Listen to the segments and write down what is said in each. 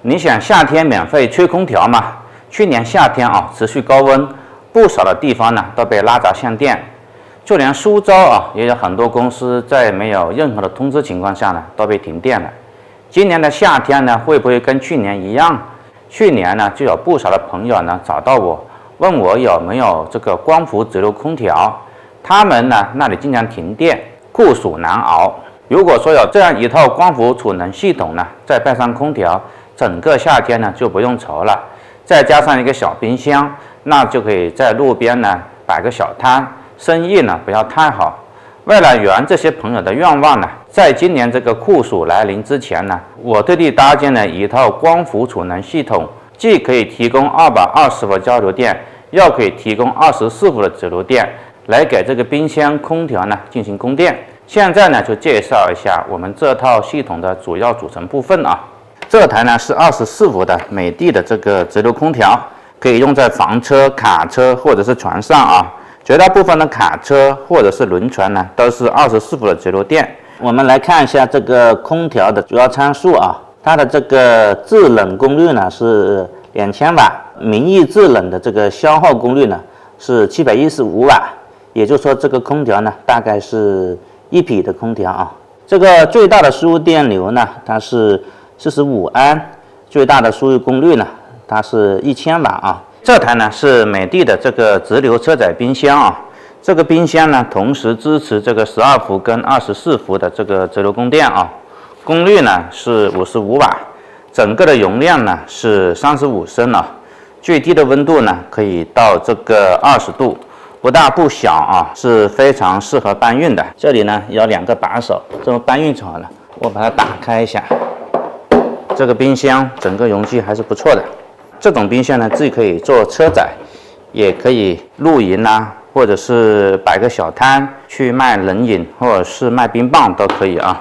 你想夏天免费吹空调嘛？去年夏天啊，持续高温，不少的地方呢都被拉闸限电，就连苏州啊，也有很多公司在没有任何的通知情况下呢，都被停电了。今年的夏天呢，会不会跟去年一样？去年呢，就有不少的朋友呢找到我，问我有没有这个光伏直流空调，他们呢那里经常停电，酷暑难熬。如果说有这样一套光伏储能系统呢，再配上空调，整个夏天呢就不用愁了。再加上一个小冰箱，那就可以在路边呢摆个小摊，生意呢不要太好。为了圆这些朋友的愿望呢，在今年这个酷暑来临之前呢，我特地搭建了一套光伏储能系统，既可以提供220伏交流电，又可以提供24伏的直流电，来给这个冰箱、空调呢进行供电。现在呢，就介绍一下我们这套系统的主要组成部分啊。这台呢是24伏的美的的这个直流空调，可以用在房车、卡车或者是船上啊。绝大部分的卡车或者是轮船呢，都是24伏的直流电。我们来看一下这个空调的主要参数啊，它的这个制冷功率呢是2000瓦，名义制冷的这个消耗功率呢是715瓦，也就是说这个空调呢大概是1匹的空调啊。这个最大的输入电流呢，它是45安，最大的输入功率呢，它是1000瓦啊。这台呢是美的的这个直流车载冰箱啊，这个冰箱呢同时支持这个12伏跟24伏的这个直流供电啊，功率呢是55瓦，整个的容量呢是35升啊，最低的温度呢可以到这个20度，不大不小啊，是非常适合搬运的。这里呢有2个把手，这么搬运就好了。我把它打开一下，这个冰箱整个容积还是不错的。这种冰箱呢，既可以做车载，也可以露营啊，或者是摆个小摊去卖冷饮，或者是卖冰棒都可以啊。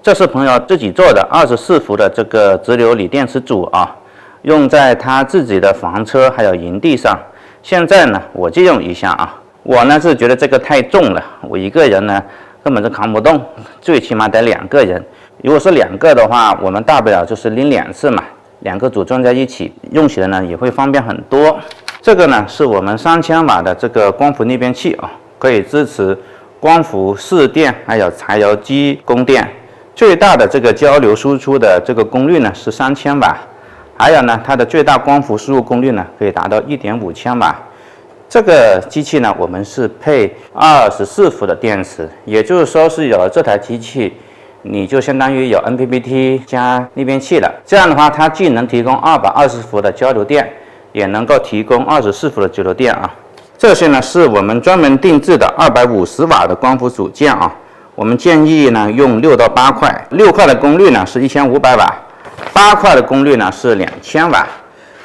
这是朋友自己做的24伏的这个直流锂电池组啊，用在他自己的房车还有营地上。现在呢，我借用一下啊。我呢是觉得这个太重了，我一个人呢根本就扛不动，最起码得2个人。如果是2个的话，我们大不了就是拎2次嘛。2个组装在一起，用起来呢也会方便很多。这个呢是我们3000瓦的这个光伏逆变器啊，可以支持光伏、市电还有柴油机供电。最大的这个交流输出的这个功率呢是3000瓦，还有呢它的最大光伏输入功率呢可以达到1.5千瓦。这个机器呢我们是配24伏的电池，也就是说是有了这台机器，你就相当于有 NPPT 加逆变器了。这样的话，它既能提供220伏的交流电，也能够提供24伏的直流电啊。这些呢是我们专门定制的250瓦的光伏组件啊。我们建议呢用6到8块，6块的功率呢是1500瓦，8块的功率呢是2000瓦。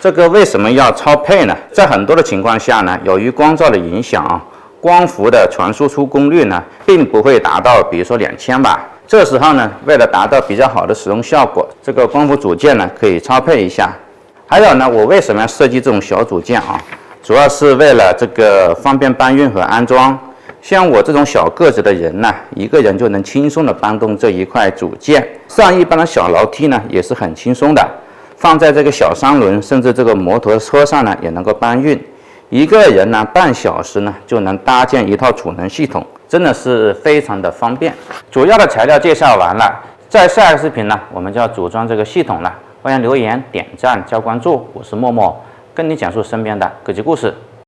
这个为什么要超配呢？在很多的情况下呢，由于光照的影响啊，光伏的传输出功率呢并不会达到，比如说2000瓦。这时候呢，为了达到比较好的使用效果，这个光伏组件呢可以超配一下。还有呢，我为什么要设计这种小组件啊？主要是为了这个方便搬运和安装。像我这种小个子的人呢，一个人就能轻松的搬动这一块组件。上一般的小楼梯呢也是很轻松的，放在这个小三轮甚至这个摩托车上呢也能够搬运。一个人呢半小时呢就能搭建一套储能系统，真的是非常的方便。主要的材料介绍完了，在下一个视频呢我们就要组装这个系统了。欢迎留言、点赞、加关注，我是默默，跟你讲述身边的科技故事。